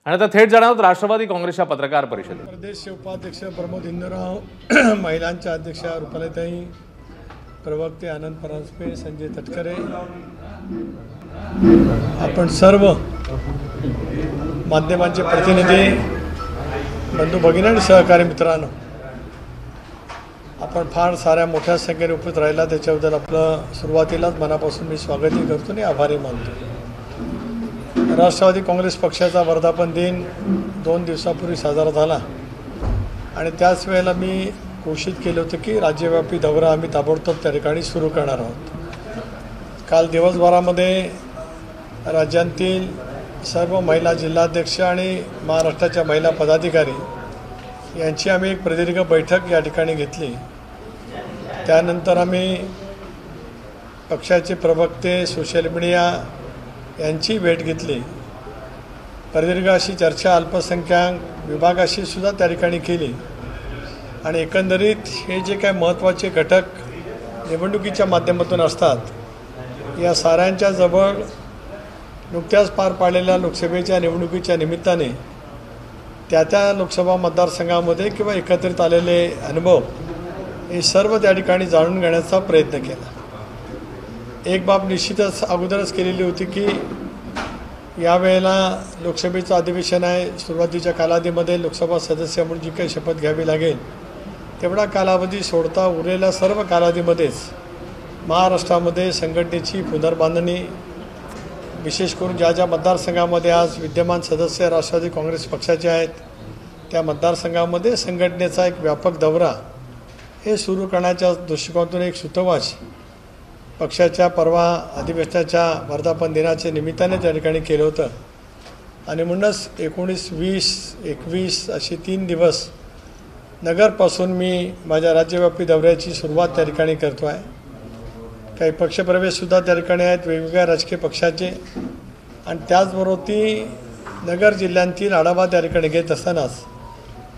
आणि आता थेट जाणार आहोत राष्ट्रवादी काँग्रेसच्या पत्रकार परिषदेत। प्रदेश उपाध्यक्ष प्रमोद इंदुराव, महिलांच्या अध्यक्षा रुपालीताई, प्रवक्ते आनंद परांजपे, संजय तटकरे, आपण सर्व माध्यमांचे प्रतिनिधी, बंधू भगिनी आणि सहकारी मित्रांनो, आपण फार साऱ्या मोठ्या संख्येने उपस्थित राहिला त्याच्याबद्दल आपलं सुरुवातीलाच मनापासून मी स्वागतही करतो आणि आभारी मानतो। राष्ट्रवादी काँग्रेस पक्षाचा वर्धापन दिन 2 दिवसापूर्वी साजरा झाला आणि त्याच वेळेला मी घोषित केलं होतं की राज्यव्यापी दौरा आम्ही ताबडतोब त्या ठिकाणी सुरू करणार आहोत। काल दिवसभरामध्ये राज्यातील सर्व महिला जिल्हाध्यक्ष आणि महाराष्ट्राच्या महिला पदाधिकारी यांची आम्ही एक प्रदीर्घ बैठक या ठिकाणी घेतली। त्यानंतर आम्ही पक्षाचे प्रवक्ते, सोशल मीडिया यांची भेट घेतली। प्रदीर्घ अशी चर्चा अल्पसंख्याक विभागाशी सुद्धा त्या ठिकाणी केली आणि एकंदरीत हे जे काय महत्त्वाचे घटक निवडणुकीच्या माध्यमातून असतात, या साऱ्यांच्या जवळ नुकत्याच पार पाडलेल्या लोकसभेच्या निवडणुकीच्या निमित्ताने त्या लोकसभा मतदारसंघामध्ये किंवा एकत्रित आलेले अनुभव हे सर्व त्या ठिकाणी जाणून घेण्याचा प्रयत्न केला। एक बाब निश्चितच अगोदरच केलेली होती की यावेळेला लोकसभेचं अधिवेशन आहे, सुरुवातीच्या कालावधीमध्ये लोकसभा सदस्य म्हणून जी काही शपथ घ्यावी लागेल तेवढा कालावधी सोडता उरलेल्या सर्व कालावधीमध्येच महाराष्ट्रामध्ये संघटनेची पुनर्बांधणी, विशेष करून ज्या मतदारसंघामध्ये आज विद्यमान सदस्य राष्ट्रवादी काँग्रेस पक्षाचे आहेत त्या मतदारसंघामध्ये संघटनेचा एक व्यापक दौरा हे सुरू करण्याच्या दृष्टिकोनातून एक सूतवाच पक्षाच्या परवा अधिवेशनाच्या वर्धापन दिनाच्या निमित्ताने त्या ठिकाणी केलं होतं आणि म्हणूनच 19, 20, 21 अशी 3 दिवस नगरपासून मी माझ्या राज्यव्यापी दौऱ्याची सुरुवात त्या ठिकाणी करतो आहे। काही पक्षप्रवेशसुद्धा त्या ठिकाणी आहेत वेगवेगळ्या राजकीय पक्षाचे आणि त्याचबरोबर ती नगर जिल्ह्यांतील आढावा त्या ठिकाणी घेत असतानाच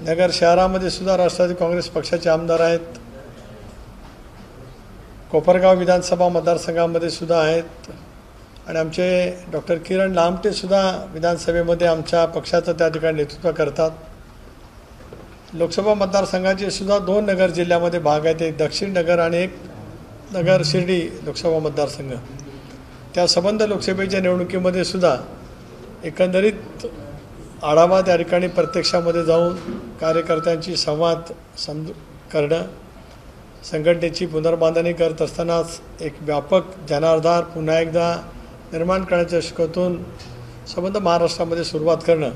नगर शहरामध्ये सुद्धा राष्ट्रवादी काँग्रेस पक्षाचे आमदार आहेत, कोपरगाव विधानसभा मतदारसंघामध्ये सुद्धा आहेत आणि आमचे डॉक्टर किरण लामटेसुद्धा विधानसभेमध्ये आमच्या पक्षाचं त्या ठिकाणी नेतृत्व करतात। लोकसभा मतदारसंघाचे सुद्धा 2 नगर जिल्ह्यामध्ये भाग आहेत, एक दक्षिण नगर आणि एक नगर शिर्डी लोकसभा मतदारसंघ। त्या संबंध लोकसभेच्या निवडणुकीमध्ये सुद्धा एकंदरीत आढावा त्या ठिकाणी प्रत्यक्षामध्ये जाऊन कार्यकर्त्यांची संवाद करणं, संघटनेची पुनर्बांधणी करत असतानाच एक व्यापक जनाधार पुन्हा एकदा निर्माण करण्याच्या दृष्टिकोनातून संबंध महाराष्ट्रामध्ये सुरुवात करणं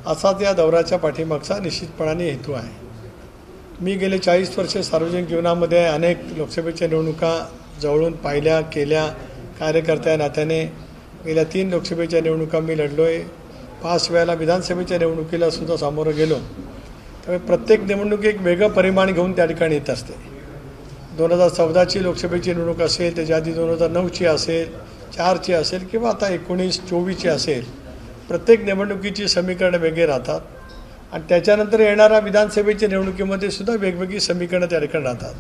असाच या दौऱ्याच्या पाठीमागचा निश्चितपणाने हेतू आहे। मी गेले 40 वर्षे सार्वजनिक जीवनामध्ये अनेक लोकसभेच्या निवडणुका जवळून पाहिल्या, केल्या, कार्यकर्त्या नात्याने गेल्या 3 लोकसभेच्या निवडणुका मी लढलो आहे, 5 वेळेला विधानसभेच्या निवडणुकीला सुद्धा सामोरं गेलो। त्यामुळे प्रत्येक निवडणूक एक वेगळं परिमाण घेऊन त्या ठिकाणी येत असते। 2014ची लोकसभेची निवडणूक असेल, त्याच्या आधी 2009ची असेल, 4ची असेल किंवा आता 19, 24ची असेल, प्रत्येक निवडणुकीची समीकरणं वेगळे राहतात आणि त्याच्यानंतर येणाऱ्या विधानसभेच्या निवडणुकीमध्ये सुद्धा वेगवेगळी समीकरणं त्या ठिकाणी राहतात।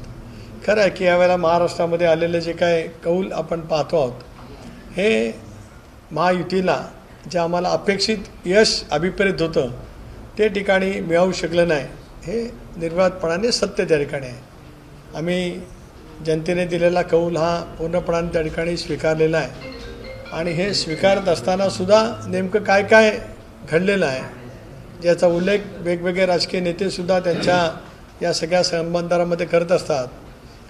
खरं आहे की यावेळेला महाराष्ट्रामध्ये आलेले जे काय कौल आपण पाहतो आहोत हे महायुतीला जे आम्हाला अपेक्षित यश अभिप्रेत होतं ते ठिकाणी मिळवू शकलं नाही, हे निर्वातपणाने सत्य त्या ठिकाणी आहे। आम्ही जनतेने दिलेला कौल हा पूर्णपणाने त्या ठिकाणी स्वीकारलेला आहे आणि हे स्वीकारत असतानासुद्धा नेमकं काय काय घडलेलं आहे ज्याचा उल्लेख वेगवेगळे राजकीय नेतेसुद्धा त्यांच्या या सगळ्या संबंधांमध्ये करत असतात।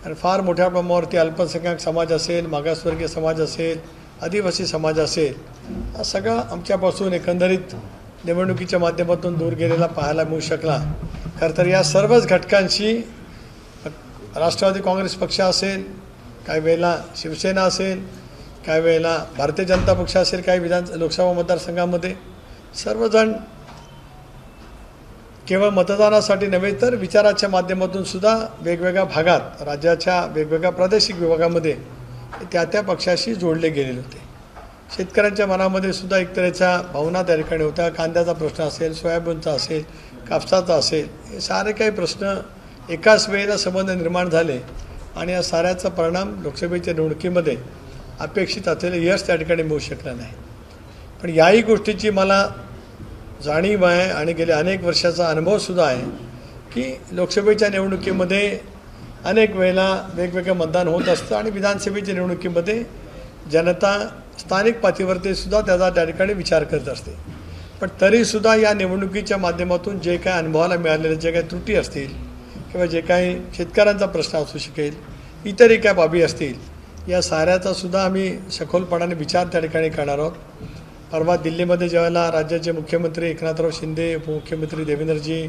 आणि फार मोठ्या प्रमाणावरती अल्पसंख्याक समाज असेल, मागासवर्गीय समाज असेल, आदिवासी समाज असेल, हा सगळा आमच्यापासून एकंदरीत निवडणुकीच्या माध्यमातून दूर गेलेला पाहायला मिळू शकला। खरं तर या सर्वच घटकांशी राष्ट्रवादी काँग्रेस पक्ष असेल, काही वेळेला शिवसेना असेल, काही वेळेला भारतीय जनता पक्ष असेल, काही लोकसभा मतदारसंघामध्ये सर्वजण केवळ मतदानासाठी नव्हे तर विचाराच्या माध्यमातून सुद्धा वेगवेगळ्या भागात राज्याच्या वेगवेगळ्या प्रादेशिक विभागामध्ये त्या पक्षाशी जोडले गेलेले होते। शेतकऱ्यांच्या मनामध्ये सुद्धा एक तऱ्हेच्या भावना त्या ठिकाणी होत्या। कांद्याचा प्रश्न असेल, सोयाबीनचा असेल, कापसाचा असेल, हे सारे काही प्रश्न एकाच वेळेला संबंध निर्माण झाले आणि या साऱ्याचा परिणाम लोकसभेच्या निवडणुकीमध्ये अपेक्षित असलेले यश त्या ठिकाणी मिळू शकलं नाही। पण याही गोष्टीची मला जाणीव आहे आणि गेल्या अनेक वर्षाचा अनुभवसुद्धा आहे की लोकसभेच्या निवडणुकीमध्ये अनेक वेळेला वेगवेगळं मतदान होत असतं आणि विधानसभेच्या निवडणुकीमध्ये जनता स्थानिक पातळीवरती सुद्धा त्याचा त्या ठिकाणी विचार करत असते. पण तरीसुद्धा या निवडणुकीच्या माध्यमातून जे काय अनुभवाला मिळालेले जे काही त्रुटी असतील किंवा जे काही शेतकऱ्यांचा प्रश्न असू शकेल, इतरही काय बाबी असतील, या साऱ्याचा सुद्धा आम्ही सखोलपणाने विचार त्या ठिकाणी करणार आहोत. परवा दिल्लीमध्ये ज्यावेळेला राज्याचे मुख्यमंत्री एकनाथराव शिंदे, उपमुख्यमंत्री देवेंद्रजी,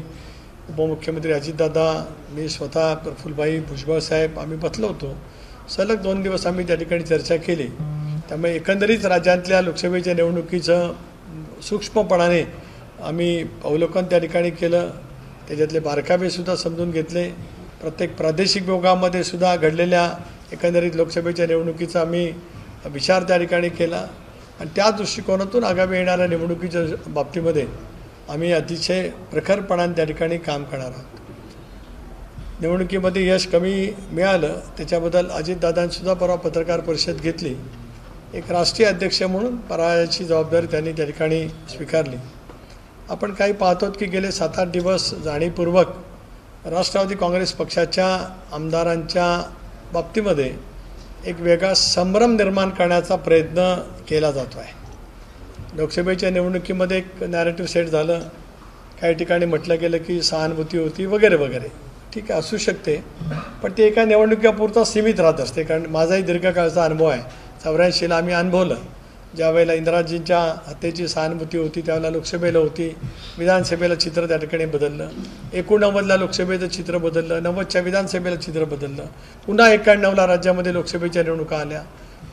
उपमुख्यमंत्री अजितदादा, मी स्वतः प्रफुल्लभाई भुजबळ साहेब आम्ही बसलो होतो. सलग 2 दिवस आम्ही त्या ठिकाणी चर्चा केली. त्यामुळे एकंदरीत राज्यातल्या लोकसभेच्या निवडणुकीचं सूक्ष्मपणाने आम्ही अवलोकन त्या ठिकाणी केलं. त्याच्यातले बारकावेसुद्धा समजून घेतले. प्रत्येक प्रादेशिक विभागामध्ये सुद्धा घडलेल्या एकंदरीत लोकसभेच्या निवडणुकीचा आम्ही विचार त्या ठिकाणी केला आणि त्या दृष्टिकोनातून आगामी येणाऱ्या निवडणुकीच्या बाबतीमध्ये आम्ही अतिशय प्रखरपणाने त्या ठिकाणी काम करणार आहोत. निवडणुकीमध्ये यश कमी मिळालं त्याच्याबद्दल अजितदादांनीसुद्धा परवा पत्रकार परिषद घेतली. एक राष्ट्रीय अध्यक्ष म्हणून पराजयाची जबाबदारी त्यांनी त्या ठिकाणी स्वीकारली. आपण काही पाहतो की गेले 7-8 दिवस जाणीवपूर्वक राष्ट्रवादी काँग्रेस पक्षाच्या आमदारांच्या बाबतीमध्ये एक वेगळा संभ्रम निर्माण करण्याचा प्रयत्न केला जातो आहे. लोकसभेच्या निवडणुकीमध्ये एक नॅरेटिव्ह सेट झालं. काही ठिकाणी म्हटलं गेलं की सहानुभूती होती वगैरे वगैरे. ठीक आहे, असू शकते, पण ते एका निवडणुकीपुरता सीमित राहत असते. कारण माझाही दीर्घकाळाचा अनुभव आहे. 84ला आम्ही अनुभवलं. ज्यावेळेला इंदिराजींच्या हत्येची सहानुभूती होती त्यावेळेला लोकसभेला होती, विधानसभेला चित्र त्या ठिकाणी बदललं. 89ला लोकसभेचं चित्र बदललं, 90च्या विधानसभेला चित्र बदललं. पुन्हा 91ला राज्यामध्ये लोकसभेच्या निवडणुका आल्या,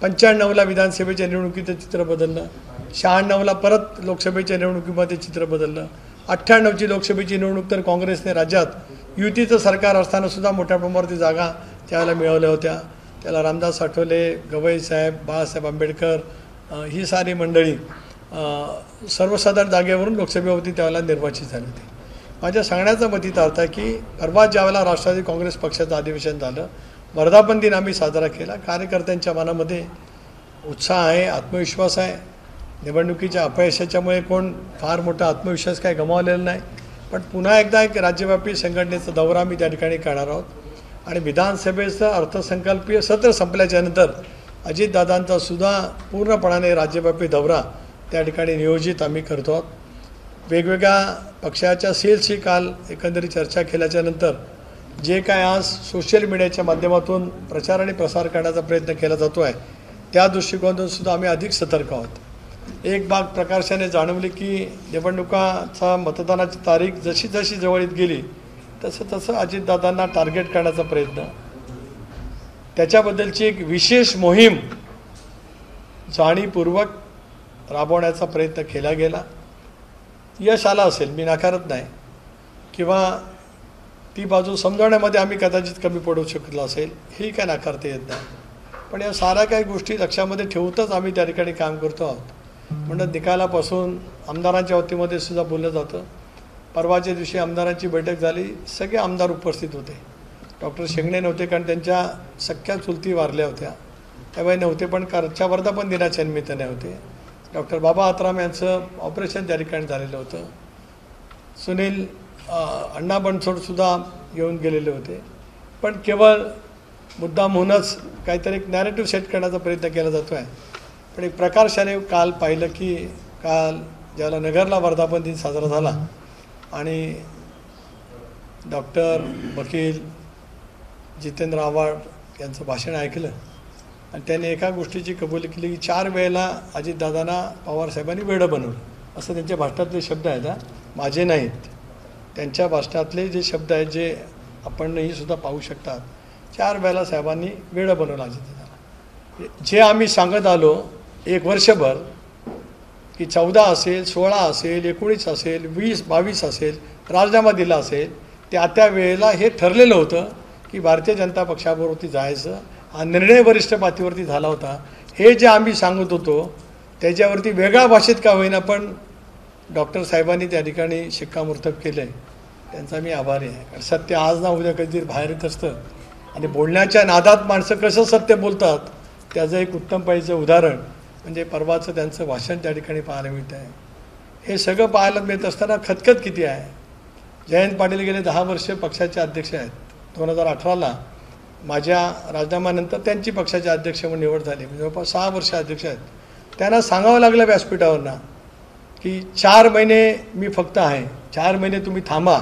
95ला विधानसभेच्या निवडणुकीचं चित्र बदललं, 96ला परत लोकसभेच्या निवडणुकीमध्ये चित्र बदललं, 98ची लोकसभेची निवडणूक तर काँग्रेसने राज्यात युतीचं सरकार असतानासुद्धा मोठ्या प्रमाणावरती जागा त्यावेळेला मिळवल्या होत्या. त्याला रामदास आठवले, गवई साहेब, बाळासाहेब आंबेडकर ही सारी मंडळी सर्वसाधारण जागेवरून लोकसभेवरती त्यावेळेला निर्वाचित झाली होती. माझ्या सांगण्याचा मतीत अर्थ आहे की परवा ज्यावेळेला राष्ट्रवादी काँग्रेस पक्षाचं अधिवेशन झालं, वर्धापन दिन आम्ही साजरा केला. कार्यकर्त्यांच्या मनामध्ये उत्साह आहे, आत्मविश्वास आहे. निवडणुकीच्या अपयशाच्यामुळे कोण फार मोठा आत्मविश्वास काय गमावलेला नाही. पण पुन्हा एकदा एक राज्यव्यापी संघटनेचा दौरा आम्ही त्या ठिकाणी करणार आहोत आणि विधानसभेचं अर्थसंकल्पीय सत्र संपल्याच्यानंतर अजितदादांचा सुद्धा पूर्णपणाने राज्यव्यापी दौरा त्या ठिकाणी नियोजित आम्ही करतो आहोत. वेगवेगळ्या पक्षाच्या सेलशी काल एकंदरीत चर्चा केल्याच्यानंतर जे काय आज सोशल मीडियाच्या माध्यमातून प्रचार आणि प्रसार करण्याचा प्रयत्न केला जातो आहे त्या दृष्टिकोनातून सुद्धा आम्ही अधिक सतर्क आहोत. एक बाब प्रकर्षाने जाणवली की निवडणुकाचा मतदानाची तारीख जशी जशी जवळ येत गेली तसं अजितदादांना टार्गेट करण्याचा प्रयत्न, त्याच्याबद्दलची एक विशेष मोहीम जाणीवपूर्वक राबवण्याचा प्रयत्न केला गेला. यश आला असेल, मी नाकारत नाही, किंवा ती बाजू समजवण्यामध्ये आम्ही कदाचित कमी पडू शकलो असेल, ही काय नाकारता येत नाही. पण या साऱ्या काही गोष्टी लक्षामध्ये ठेवूनच आम्ही त्या ठिकाणी काम करतो आहोत. म्हणून निकालापासून आमदारांच्या वतीमध्ये सुद्धा बोललं जातं. परवाच्या दिवशी आमदारांची बैठक झाली, सगळे आमदार उपस्थित होते. डॉक्टर शेंगणे नव्हते कारण त्यांच्या सख्या चुलती वारल्या होत्या, त्यावेळी नव्हते, पण कारच्या वर्धापन दिनाच्या निमित्ताने होते. डॉक्टर बाबा आत्राम यांचं ऑपरेशन त्या ठिकाणी झालेलं होतं. सुनील अण्णा बनसोडसुद्धा येऊन गेलेले होते. पण केवळ मुद्दाम होऊनच काहीतरी एक नॅरेटिव्ह सेट करण्याचा प्रयत्न केला जातो आहे. पण एक प्रकर्षाने काल पाहिलं की काल ज्याला नगरला वर्धापन दिन साजरा झाला आणि डॉक्टर वकील जितेंद्र आव्हाड यांचं भाषण ऐकलं आणि त्यांनी एका गोष्टीची कबुली केली की 4 वेळेला अजितदादांना पवारसाहेबांनी वेडं बनवलं, असं त्यांच्या भाषणातले शब्द आहेत. माझे नाहीत, त्यांच्या भाषणातले जे शब्द आहेत जे आपणही सुद्धा पाहू शकतात. 4 वेळेला साहेबांनी वेडं बनवलं अजितदादांना. जे आम्ही सांगत आलो एक वर्षभर की 14 असेल, 16 असेल, 19 असेल, 20, 22 असेल, राजीनामा दिला असेल, त्या वेळेला हे ठरलेलं होतं की भारतीय जनता पक्षाबरोबरती जायचं. हा निर्णय वरिष्ठ पातळीवरती झाला होता. हे जे आम्ही सांगत होतो त्याच्यावरती वेगळ्या भाषेत का होईना पण डॉक्टर साहेबांनी त्या ठिकाणी शिक्कामोर्तब केलं आहे. त्यांचा मी आभारी आहे. कारण सत्य आज ना उद्या कधीतरी बाहेर येत असतं आणि बोलण्याच्या नादात माणसं कसं सत्य बोलतात त्याचं एक उत्तम पाहिजे उदाहरण म्हणजे परवाचं त्यांचं भाषण त्या ठिकाणी पाहायला मिळतं आहे. हे सगळं पाहायला मिळत असताना खतखत किती आहे. जयंत पाटील गेले 10 वर्ष पक्षाचे अध्यक्ष आहेत. 2018ला माझ्या राजीनाम्यानंतर त्यांची पक्षाचे अध्यक्ष म्हणून निवड झाली. जवळपास 6 वर्ष अध्यक्ष आहेत. त्यांना सांगावं लागलं व्यासपीठावरनं की 4 महिने मी फक्त आहे, 4 महिने तुम्ही थांबा,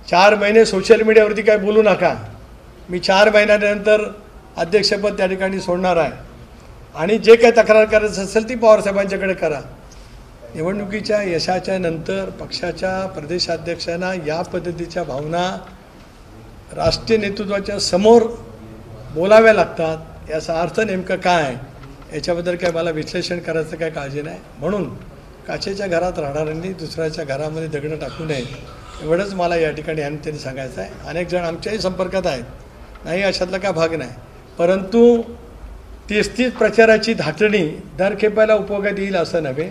4 महिने सोशल मीडियावरती काय बोलू नका, मी 4 महिन्यानंतर अध्यक्षपद त्या ठिकाणी सोडणार आहे आणि जे काही तक्रार करायचं असेल ती पवारसाहेबांच्याकडे करा. निवडणुकीच्या यशाच्या नंतर पक्षाच्या प्रदेशाध्यक्षांना या पद्धतीच्या भावना राष्ट्रीय नेतृत्वाच्या समोर बोलाव्या लागतात. याचा अर्थ नेमकं काय आहे याच्याबद्दल काय मला विश्लेषण करायचं काय काळजी नाही. म्हणून काचेच्या घरात राहणाऱ्यांनी दुसऱ्याच्या घरामध्ये दगडं टाकू नये एवढंच मला या ठिकाणी त्यांनी सांगायचं आहे. अनेक जण आमच्याही संपर्कात आहेत, नाही अशातला काय भाग नाही, परंतु 33 प्रचाराची धाटणी दर खेपायला उपयोगात येईल असं नव्हे.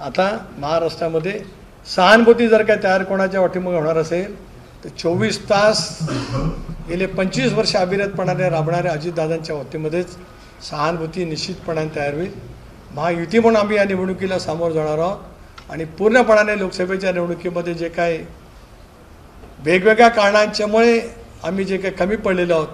आता महाराष्ट्रामध्ये सहानुभूती जर काय तयार कोणाच्या वाटेमुळे होणार असेल तर 24 तास गेले 25 वर्ष अविरतपणाने राबणाऱ्या अजितदादांच्या वतीमध्येच सहानुभूती निश्चितपणाने तयार होईल. महायुती म्हणून आम्ही या निवडणुकीला सामोरं जाणार आहोत आणि पूर्णपणाने लोकसभेच्या निवडणुकीमध्ये जे काय वेगवेगळ्या कारणांच्यामुळे आम्ही जे काही कमी पडलेलो आहोत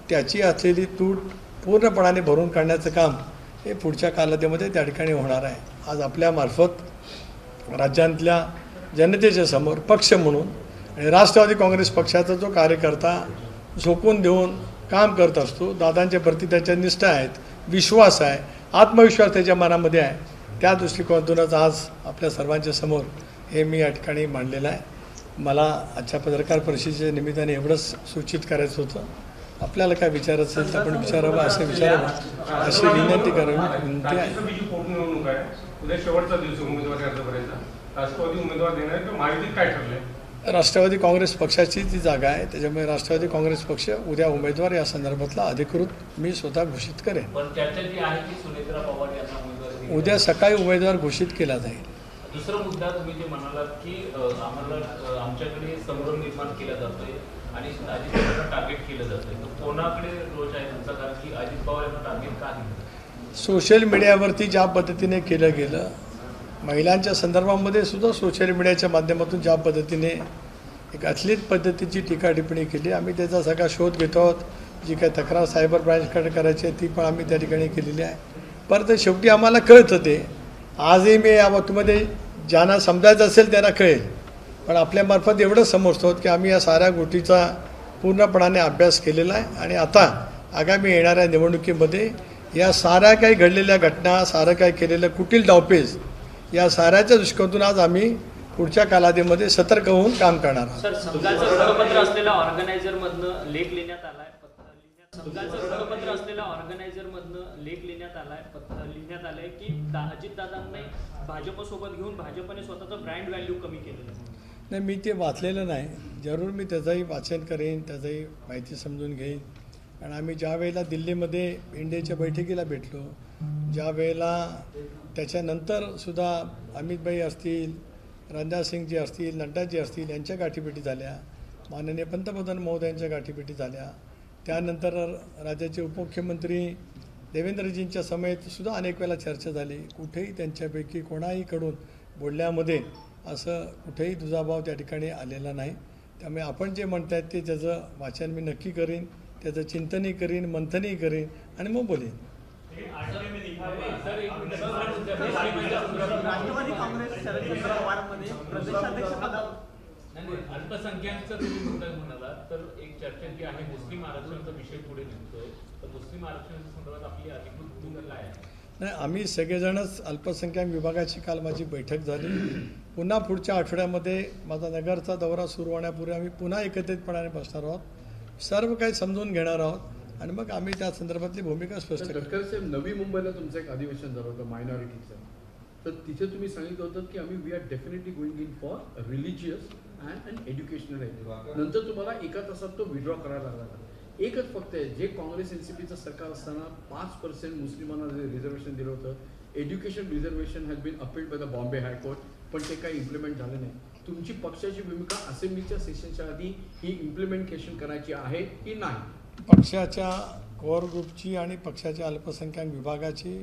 त्याची असलेली तूट पूर्णपणाने भरून काढण्याचं काम हे पुढच्या कालावधीमध्ये त्या ठिकाणी होणार आहे. आज आपल्यामार्फत राज्यातल्या जनतेच्या समोर पक्ष म्हणून आणि राष्ट्रवादी काँग्रेस पक्षाचा जो कार्यकर्ता झोकून देऊन काम करत असतो, दादांच्या प्रती त्याच्या निष्ठा आहेत, विश्वास आहे, आत्मविश्वास त्याच्या मनामध्ये आहे, त्या दृष्टिकोनातूनच आज आपल्या सर्वांच्या समोर हे मी या ठिकाणी मांडलेलं आहे. मला आजच्या पत्रकार परिषदेच्या निमित्ताने एवढंच सूचित करायचं होतं. आपल्याला काय विचारायचं असेल तर आपण विचारावं, असं विचारावं अशी विनंती करावी विनंती आहे. उद्या शेवटचा दिवस उमेदवारी अर्ज राष्ट्रवादी उमेदवार देणार किंवा महायुतीत काय ठरलंय? राष्ट्रवादी काँग्रेस पक्षाची ती जागा आहे, त्याच्यामुळे राष्ट्रवादी काँग्रेस पक्ष उद्या उमेदवार या संदर्भातला अधिकृत मी स्वतः घोषित करेन. पण चर्चा जी आहे की सुनेत्रा पवार यांना उमेदवारी उद्या सकाळी उमेदवार घोषित केला जाईल. दुसरा मुद्दा तुम्ही जे म्हणालात की आम्हाला आमच्याकडे संभ्रम निर्माण केला जातोय आणि अजित पवारांना टार्गेट केलं जातंय, तर कोणाकडे रोष आहे तुमचा? कारण की अजित पवार यांना टार्गेट का दिलं? सोशल मीडियावरती ज्या पद्धतीने केलं गेलं, महिलांच्या संदर्भामध्ये सुद्धा सोशल मीडियाच्या माध्यमातून ज्या पद्धतीने एक अश्लील पद्धतीची टीका टिप्पणी केली, आम्ही त्याचा सगळा शोध घेतो आहोत. जी काही तक्रार सायबर ब्रांचकडे करायची आहे ती पण आम्ही त्या ठिकाणी केलेली आहे. परत शेवटी आम्हाला कळतं ते आजही मी या बाबतीमध्ये ज्यांना समजायचं असेल त्यांना कळेल, पण आपल्यामार्फत एवढं समजतो की आम्ही या साऱ्या गोष्टीचा पूर्णपणाने अभ्यास केलेला आहे आणि आता आगामी येणाऱ्या निवडणुकीमध्ये या साऱ्या काही घडलेल्या घटना, सारं काय केलेलं कुटील डावपेच या साऱ्याच्या दृष्टिकोनातून आज आम्ही पुढच्या कालावधीमध्ये सतर्क होऊन काम करणार आहोत. सर, संघाचं वृत्तपत्र असलेल्या ऑर्गनायझरमधनं लेख लिहिण्यात आलाय, संघाचं वृत्तपत्र असलेल्या ऑर्गनायझरमधनं लेख लिहिण्यात आलाय, लिहिण्यात आलंय की अजितदादांनी भाजपसोबत घेऊन भाजपने स्वतःचं ब्रँड व्हॅल्यू कमी केलेलं आहे. नाही, मी ते वाचलेलं नाही. जरूर मी त्याचंही वाचन करेन, त्याचंही माहिती समजून घेईन. कारण आम्ही ज्या वेळेला दिल्लीमध्ये इंडियाच्या बैठकीला भेटलो, ज्या वेळेला त्याच्यानंतर सुद्धा अमितभाई असतील, राजनाथ सिंगजी असतील, नड्डाजी असतील यांच्या गाठीभेटी झाल्या, माननीय पंतप्रधान महोदयांच्या गाठीभेटी झाल्या, त्यानंतर राज्याचे उपमुख्यमंत्री देवेंद्रजींच्या समेत सुद्धा अनेक वेळा चर्चा झाली. कुठेही त्यांच्यापैकी कोणाहीकडून बोलण्यामध्ये असं कुठेही दुजाभाव त्या ठिकाणी आलेला नाही. त्यामुळे आपण जे म्हणतायत ते त्याचं वाचन मी नक्की करीन, त्याचं चिंतनही करीन, मंथनही करीन आणि मग बोलेन. राष्ट्रवादी काँग्रेस शरद पवारांमध्ये प्रदेशाध्यक्ष अल्पसंख्याकचा तुम्ही मुद्दा म्हणाला तर एक चर्चा जी आहे मुस्लिम आरक्षणाचा विषय पुढे निघतोय, तर मुस्लिम आरक्षणाच्या संदर्भात आपली अधिकृत भूमिका काय आहे? नाही, आम्ही सगळेजणच अल्पसंख्याक विभागाची काल माझी बैठक झाली. पुन्हा पुढच्या आठवड्यामध्ये माझा नगरचा दौरा सुरू होण्यापूर्वी आम्ही पुन्हा एकत्रितपणाने बसणार आहोत, सर्व काही समजून घेणार आहोत आणि मग आम्ही त्या संदर्भातली भूमिका स्पष्ट करू. नवी मुंबईला तुमचं एक अधिवेशन झालं होतं मायनॉरिटीचं, तर तिथे तुम्ही सांगितलं होतं की आम्ही we are definitely going in for religious and educational activity. नंतर तुम्हाला एका तासात तो विड्रॉ करायला लागला. एकच फक्त आहे, जे काँग्रेस एनसीपीचं सरकार असताना 5% मुस्लिमांना जे रिझर्वेशन दिलं होतं, education reservation has been appealed by the Bombay high court, पण ते काही इम्प्लिमेंट झालं नाही. तुमची पक्षाची भूमिका असेंब्लीच्या सेशनच्या आधी ही इम्प्लिमेंटेशन करायची आहे की नाही? पक्षाच्या कोअर ग्रुपची आणि पक्षाच्या अल्पसंख्याक विभागाची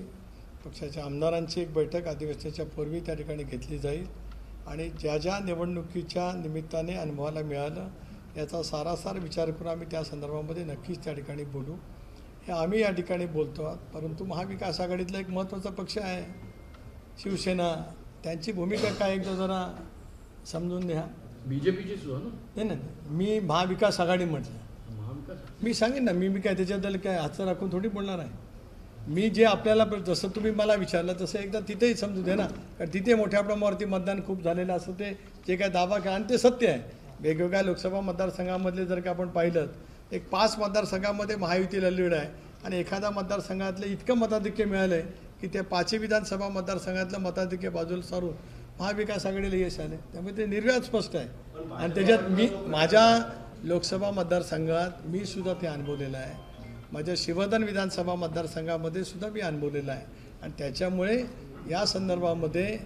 पक्षाच्या आमदारांची एक बैठक अधिवेशनाच्या पूर्वी त्या ठिकाणी घेतली जाईल आणि ज्या ज्या निवडणुकीच्या निमित्ताने अनुभवाला मिळालं याचा सारासार विचार करून आम्ही त्या संदर्भामध्ये नक्कीच त्या ठिकाणी बोलू. हे आम्ही या ठिकाणी बोलतो आहोत. परंतु महाविकास आघाडीतला एक महत्त्वाचा पक्ष आहे शिवसेना, त्यांची भूमिका काय एकदा जरा समजून घ्या. बीजेपीची सुद्धा ना नाही नाही, मी महाविकास आघाडी म्हटलं. महाविकास मी सांगेन ना, मी काय त्याच्याबद्दल काय हातचं राखून थोडी बोलणार आहे. मी जे आपल्याला जसं तुम्ही मला विचारलं तसं एकदा तिथेही समजू दे ना, कारण तिथे मोठ्या प्रमाणावरती मतदान खूप झालेलं असं ते जे काय दावा केला आणि ते सत्य आहे. वेगवेगळ्या लोकसभा मतदारसंघामधले जर का आपण पाहिलं एक 5 मतदारसंघामध्ये महायुतीला लीड आहे आणि एखाद्या मतदारसंघातलं इतकं मताधिक्य मिळालं आहे की त्या 5 विधानसभा मतदारसंघातलं मताधिक्य बाजूला सारून महाविकास आघाडीला यश आले. त्यामुळे ते निर्व्याज स्पष्ट आहे. आणि त्याच्यात मी माझ्या लोकसभा मतदारसंघात मी सुद्धा ते अनुभवलेलं आहे. माझ्या शिवधन विधानसभा मतदारसंघामध्ये सुद्धा मी अनुभवलेलं आहे. आणि त्याच्यामुळे या संदर्भामध्ये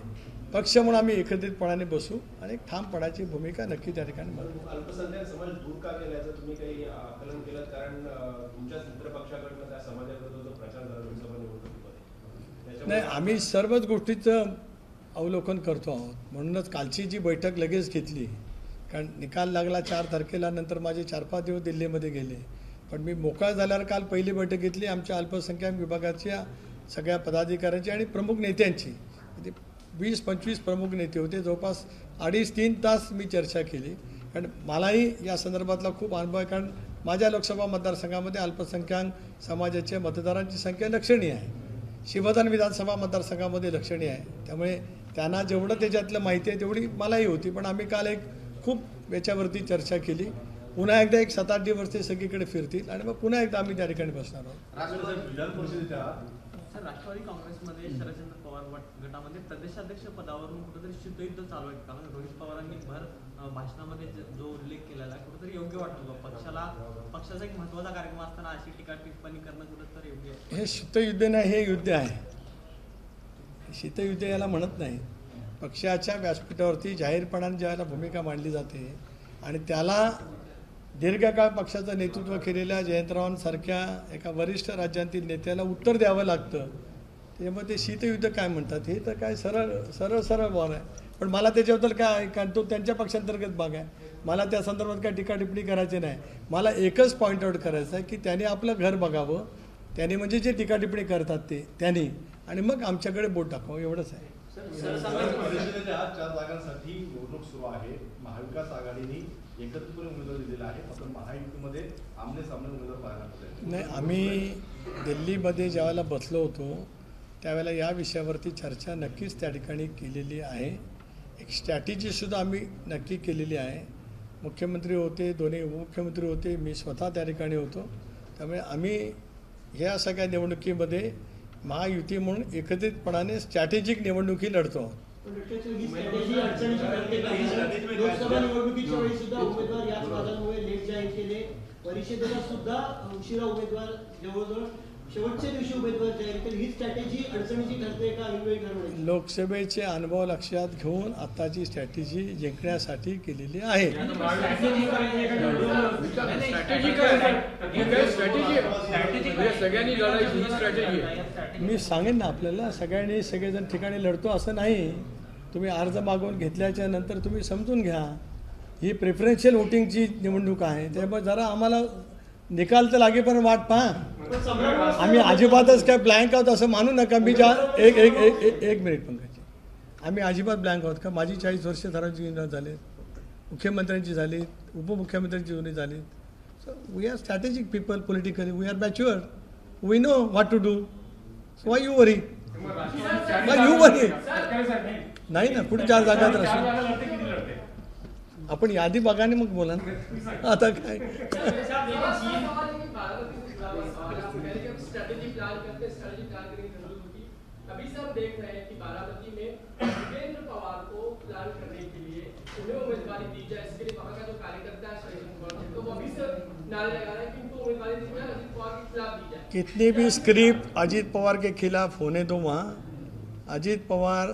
पक्ष म्हणून आम्ही एकत्रितपणाने बसू आणि एक ठामपणाची भूमिका नक्की त्या ठिकाणी मांडू. अल्पसंख्याक समाज दूर का केल्याचं तुम्ही काही आकलन केलं? कारण तुमच्याच मित्र पक्षाकडनं त्या समाजाकडे जो प्रचार झाला लोकसभा निवडणुकीमध्ये नाही, आम्ही सर्वच गोष्टीचं अवलोकन करतो आहोत. म्हणूनच कालची जी बैठक लगेच घेतली, कारण निकाल लागला 4 तारखेला, नंतर माझे 4-5 दिवस दिल्लीमध्ये गेले. पण मी मोकळा झाल्यावर काल पहिली बैठक घेतली आमच्या अल्पसंख्याक विभागाच्या सगळ्या पदाधिकाऱ्यांची आणि प्रमुख नेत्यांची. म्हणजे 20-25 प्रमुख नेते होते. जवळपास 2.5-3 तास मी चर्चा केली. कारण मलाही या संदर्भातला खूप अनुभव आहे. कारण माझ्या लोकसभा मतदारसंघामध्ये अल्पसंख्याक समाजाच्या मतदारांची संख्या लक्षणीय आहे. शिवधन विधानसभा मतदारसंघामध्ये लक्षणीय आहे. त्यामुळे त्यांना जेवढं त्याच्यातलं माहिती आहे तेवढी मलाही होती. पण आम्ही काल एक खूप याच्यावरती चर्चा केली. पुन्हा एकदा एक 7-8 दिवस ते सगळीकडे फिरतील आणि मग पुन्हा एकदा आम्ही त्या ठिकाणी बसणार आहोत. सर, राष्ट्रवादी काँग्रेसमध्ये शरदचंद्र पवार गटामध्ये प्रदेशाध्यक्ष पदावरून कुठेतरी शीतयुद्ध चालू आहे. कारण रोहित पवारांनी भाषणामध्ये जो उल्लेख केलेला आहे कुठेतरी योग्य वाटतो. पक्षाचा एक महत्त्वाचा कार्यक्रम असताना अशी टीका टिप्पणी करणं कुठेतरी योग्य आहे. हे शीतयुद्ध नाही, हे युद्ध आहे. शीतयुद्ध याला म्हणत नाही. पक्षाच्या व्यासपीठावरती जाहीरपणाने ज्यावेळेला भूमिका मांडली जाते आणि त्याला दीर्घकाळ पक्षाचं नेतृत्व केलेल्या जयंतरावांसारख्या एका वरिष्ठ राज्यांतील नेत्याला उत्तर द्यावं लागतं. त्यामुळे ते शीतयुद्ध काय म्हणतात, हे तर काय सरळ बॉल आहे. पण मला त्याच्याबद्दल काय, कारण तो त्यांच्या पक्षांतर्गत भाग आहे. मला त्या संदर्भात काय टीका टिप्पणी करायची नाही. मला एकच पॉईंट आऊट करायचं आहे की त्याने आपलं घर बघावं, त्याने म्हणजे जे टीका टिप्पणी करतात ते त्यांनी, आणि मग आमच्याकडे बोट टाकावं, एवढंच आहे. परिषदेच्या 4 जागांसाठी निवडणूक सुरू आहे. महाविकास आघाडीने एकत्रितपणे उमेदवार दिलेला आहे. मात्र महायुतीमध्ये आमने सामने उमेदवार पाहायला मिळाले नाही. आम्ही दिल्लीमध्ये ज्यावेळेला बसलो होतो त्यावेळेला या विषयावरती चर्चा नक्कीच त्या ठिकाणी केलेली आहे. एक स्ट्रॅटेजीसुद्धा आम्ही नक्की केलेली आहे. मुख्यमंत्री होते, दोन्ही उपमुख्यमंत्री होते, मी स्वतः त्या ठिकाणी होतो. त्यामुळे आम्ही ह्या सगळ्या निवडणुकीमध्ये महायुती म्हणून एकत्रितपणाने स्ट्रॅटेजिक निवडणुकी लढतो आहोत. लोकसभा निवडणुकीच्या वेळी सुद्धा उमेदवार याच वादांमुळे लेट जाहीर केले. परिषदेला सुद्धा उशिरा उमेदवार, जवळजवळ शेवटच्या दिवशी उमेदवार जाहीर केले. ही स्ट्रॅटेजी अडचणीची ठरते का अनिवार्य ठरवणे? लोकसभेचे अनुभव लक्षात घेऊन आताची स्ट्रॅटेजी जिंकण्यासाठी केलेली आहे. सगळ्यांनी लढायची ही स्ट्रॅटेजी आहे. मी सांगेन ना आपल्याला, सगळेजण ठिकाणी लढतो असं नाही. तुम्ही अर्ज मागवून घेतल्याच्या नंतर तुम्ही समजून घ्या, ही प्रेफरन्शियल वोटिंगची निवडणूक आहे. त्यामुळे जरा आम्हाला निकाल तर लागेपर्यंत वाट पहा. आम्ही अजिबातच काय ब्लँक आहोत असं मानू नका. मी ज्या एक मिनिट पंकज, आम्ही अजिबात ब्लँक आहोत का? माझी 40 वर्ष थरांची झालीत, मुख्यमंत्र्यांची झालीत, उपमुख्यमंत्र्यांची जुनी झालीत. So we are strategic people politically. We are mature. We know what to do. So why you worry? नाही ना, कुठे 4 जागा तर असू. आपण यादी बघाने मग बोला ना. आता काय अभी सब देख रहे हैं कि बारामती में देवेंद्र पवार को प्लान करने के लिए उन्हें उम्मीदवारी दी जाए. इसके लिए वहाँ का जो कार्यकर्ता है तो वो अभी से नारे लगा रहे हैं कि उनको उम्मीदवारी दी जाए, अजित पवार के खिलाफ दी जाए. कितनी भी स्क्रिप्ट अजीत पवार के खिलाफ होने दो. वहाँ अजीत पवार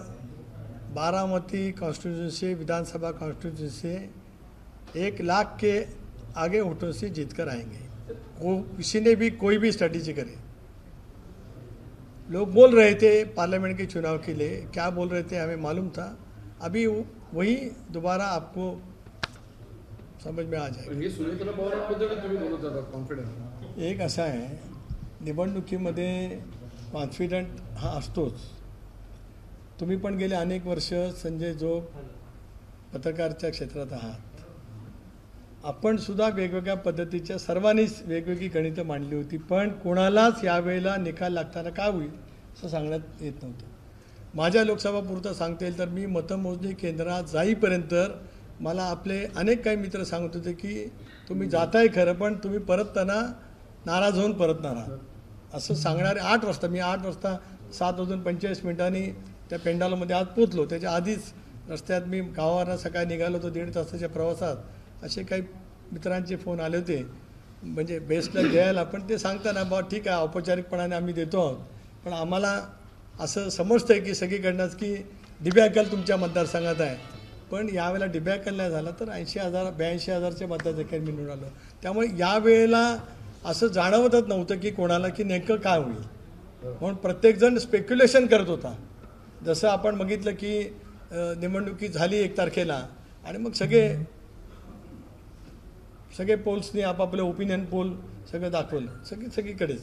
बारामती कॉन्स्टिट्यूंसी, विधानसभा कॉन्स्टिट्यूंसी 1 लाख के आगे वोटों से जीत कर आएंगे. किसी ने भी कोई भी स्ट्रैटेजी करे. लोग बोल रहे थे पार्लियामेंट के चुनाव के लिए, क्या बोल रहे थे हमें मालूम था, अभी वही दोबारा आपको समझ में आ जाएगा. हे सुनेत्रा पवारांबद्दल तुम्ही बोलत होता कॉन्फिडन्स. एक असा आहे, निवडणुकीमध्ये कॉन्फिडंट हा असतोच. तुम्ही पण गेले अनेक वर्ष संजय जोग पत्रकाराच्या क्षेत्रात आहात. आपण सुद्धा वेगवेगळ्या पद्धतीच्या सर्वांनीच वेगवेगळी गणितं मांडली होती, पण कोणालाच यावेळेला निकाल लागताना का होईल असं सांगण्यात येत नव्हतं. माझ्या लोकसभापुरतं सांगता येईल तर मी मतमोजणी केंद्रात जाईपर्यंत मला आपले अनेक काही मित्र सांगत होते की तुम्ही जाताय खरं, पण तुम्ही परतताना नाराज होऊन परतणार आहात असं सांगणारे 8 वाजता, मी 8 वाजता 7:45 त्या पेंडालमध्ये आज पोचलो. त्याच्या आधीच रस्त्यात मी गावावरनं सकाळी निघालो होतो 1.5 तासाच्या प्रवासात. असे काही मित्रांचे फोन आले होते म्हणजे बेस्टला द्यायला, पण ते सांगताना बा ठीक आहे औपचारिकपणाने आम्ही देतो आहोत, पण आम्हाला असं समजतं आहे की सगळीकडनंच की डिबॅकल तुमच्या मतदारसंघात आहे. पण यावेळेला डिबॅकल नाही झाला तर 82,000च्या मतदारसंख्येत मी निवडून आलो. त्यामुळे यावेळेला असं जाणवतच नव्हतं की कोणाला की नेमकं काय होईल, म्हणून प्रत्येकजण स्पेक्युलेशन करत होता. जसं आपण बघितलं की निवडणुकी झाली 1 तारखेला आणि मग सगळे पोल्सनी आपापले ओपिनियन पोल सगळं दाखवलं, सगळीकडेच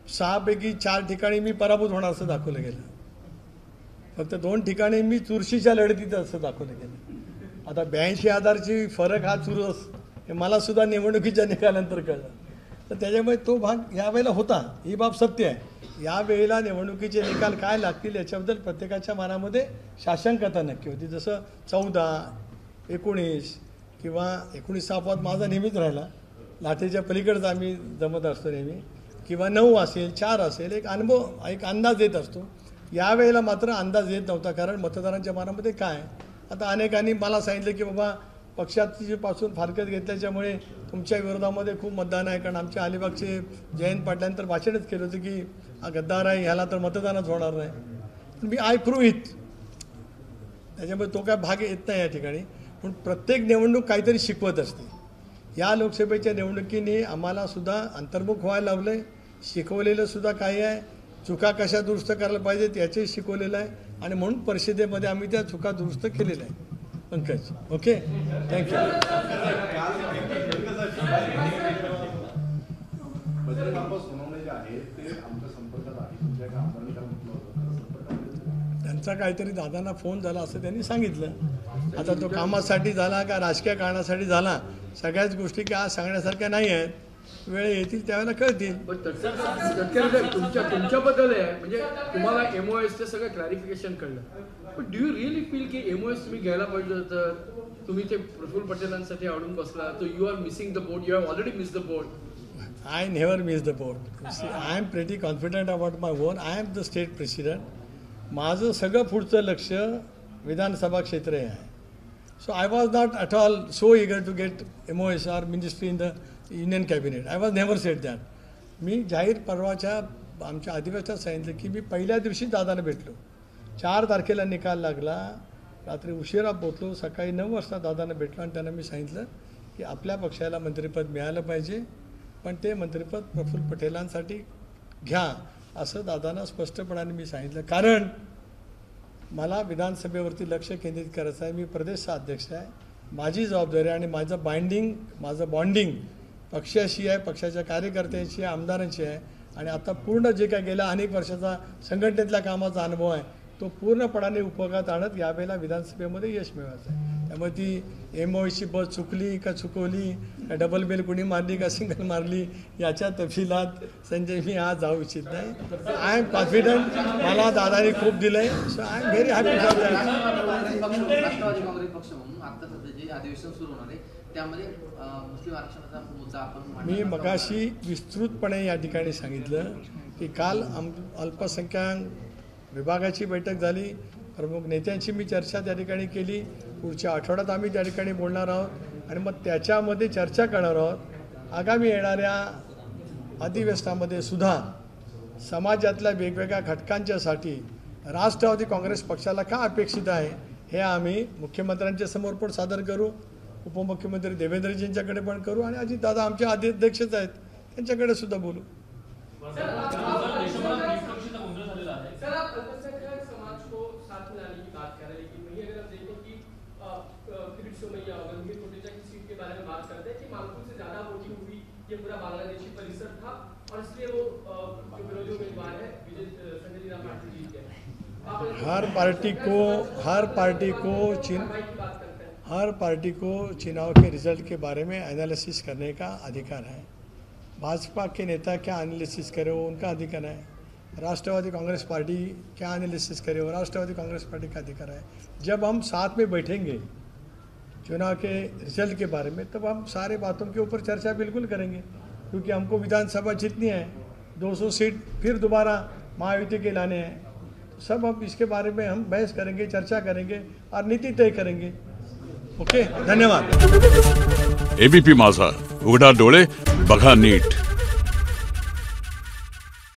6 पैकी 4 ठिकाणी मी पराभूत होणार असं दाखवलं गेलं. फक्त 2 ठिकाणी मी चुरशीच्या लढतीत असं दाखवलं गेलं. आता 82,000ची फरक हा चुरस हे मला सुद्धा निवडणुकीच्या निकालानंतर कळलं. तर त्याच्यामुळे तो भाग यावेळेला होता, ही बाब सत्य आहे. यावेळेला निवडणुकीचे निकाल काय लागतील याच्याबद्दल प्रत्येकाच्या मनामध्ये साशंकता नक्की होती. जसं 14, 19 किंवा 19चा अपवाद माझा नेहमीच राहिला, लाटेच्या पलीकडचा आम्ही जमत असतो नेहमी, किंवा 9 असेल, 4 असेल, एक अनुभव एक अंदाज येत असतो. यावेळेला मात्र अंदाज येत नव्हता, कारण मतदारांच्या मनामध्ये काय. आता अनेकांनी मला सांगितलं की बाबा पक्षाची पासून फारकत घेतल्याच्यामुळे तुमच्या विरोधामध्ये खूप मतदान आहे, कारण आमच्या अलिबागचे जयंत पाटलांनी तर भाषणच केलं होतं की हा गद्दार आहे, ह्याला तर मतदानच होणार नाही. मी आय प्रूव्ह इट, त्याच्यामुळे तो काय भाग येत नाही या ठिकाणी. पण प्रत्येक निवडणूक काहीतरी शिकवत असते. या लोकसभेच्या निवडणुकीने आम्हाला सुद्धा अंतर्मुख व्हायला लावलं आहे, शिकवलेलं सुद्धा काही आहे, चुका कशा दुरुस्त करायला पाहिजेत याचंही शिकवलेलं आहे, आणि म्हणून परिषदेमध्ये आम्ही त्या चुका दुरुस्त केलेल्या आहेत. Pankaj, okay, thank you. बजरंग बाप्पा सोनवणे जे आहे ते आमच्या संपर्कात आहे, तुमच्या एका आमदारांनी त्याला म्हटलं होतं त्यांचा काहीतरी दादांना फोन झाला असं त्यांनी सांगितलं. आता तो कामासाठी झाला का राजकीय कारणासाठी झाला, सगळ्याच गोष्टी काय सांगण्यासारख्या नाही आहेत. वेळ येतील त्यावेळेला कळतील. पण तुमच्याबद्दल आहे, म्हणजे तुम्हाला MOSचं सगळं क्लॅरिफिकेशन कळलं, पण डू यू रिअली फील की MOS तुम्ही घ्यायला पाहिजे होतं? तुम्ही ते प्रफुल्ल पटेलांसाठी आवडून बसला, तर you are missing the boat, you have already miss the boat. I never miss the boat. See, I am pretty confident about my own. I am the state president. माझं सगळं पुढचं लक्ष विधानसभा क्षेत्र आहे. So I was not at all so eager to get MOS or ministry in the Union cabinet. I was never said that. मी जाहीर परवाच्या आमच्या अधिवेशनात सांगितलं की मी पहिल्या दिवशी दादाने भेटलो. 4 तारखेला निकाल लागला, रात्री उशिरा पोचलो, सकाळी 9 वाजता दादाने भेटलो आणि त्यांना मी सांगितलं की आपल्या पक्षाला मंत्रिपद मिळालं पाहिजे, पण ते मंत्रिपद प्रफुल्ल पटेलांसाठी घ्या असं दादांना स्पष्टपणाने मी सांगितलं. कारण मला विधानसभेवरती लक्ष केंद्रित करायचं आहे. मी प्रदेशचा अध्यक्ष आहे, माझी जबाबदारी आणि माझं बॉन्डिंग पक्षाशी आहे, पक्षाच्या कार्यकर्त्यांशी आहे, आमदारांशी आहे. आणि आता पूर्ण जे काय गेल्या अनेक वर्षाचा संघटनेतल्या कामाचा अनुभव आहे तो पूर्णपणाने उपयोगात आणत यावेळेला विधानसभेमध्ये यश मिळवायचं आहे. त्यामुळे ती MOSची बस चुकली का चुकवली का डबल बेल कोणी मारली का सिंगल मारली याच्या तपशिलात संजय मी आज जाऊ इच्छित नाही. आय एम कॉन्फिडंट, मला दादाने खूप दिलं आहे. So I am very happy for that. Rashtrawadi Congress पक्ष म्हणून आता सध्या जे अधिवेशन सुरू होणार आहे त्यामध्ये मुस्लिम आरक्षणाचा मुद्दा आपण मी मगाशी विस्तृतपणे या ठिकाणी सांगितलं की काल अल्पसंख्याक विभागाची बैठक झाली, प्रमुख नेत्यांची मी चर्चा त्या ठिकाणी केली. पुढच्या आठवड्यात आम्ही त्या ठिकाणी बोलणार आहोत आणि मग त्याच्यामध्ये चर्चा करणार आहोत आगामी येणाऱ्या अधिवेशनामध्ये सुद्धा समाजातल्या वेगवेगळ्या घटकांच्यासाठी राष्ट्रवादी काँग्रेस पक्षाला का अपेक्षित आहे हे आम्ही मुख्यमंत्र्यांच्या समोर पण सादर करू, उपमुख्यमंत्री देवेंद्रजींच्याकडे पण करू आणि अजितदादा आमचे अध्यक्षच आहेत त्यांच्याकडे सुद्धा बोलू. ये पूरा बांग्लादेशी परिसर था और इसलिए वो जो विरोधी उम्मीदवार है विजय संजय लीला पाटिल जीत गए। हर पार्टी को चुनाव के रिजल्ट के बारे में एनालिसिस करने का अधिकार है। भाजपा के नेता क्या एनालिसिस करे वो उनका अधिकार है, राष्ट्रवादी कांग्रेस पार्टी क्या एनालिसिस करे वो राष्ट्रवादी कांग्रेस पार्टी का अधिकार है। जब हम साथ में बैठेंगे चुनाव के रिजल्ट के बारे में तब हम सारे बातों के ऊपर चर्चा बिल्कुल करेंगे, क्योंकि हमको विधानसभा जीतनी है, 200 सीट फिर दोबारा महायुति के लाने हैं। सब हम इसके बारे में हम बहस करेंगे, चर्चा करेंगे और नीति तय करेंगे। ओके, धन्यवाद। एबीपी माझा, उघडा डोळे बघा नीट।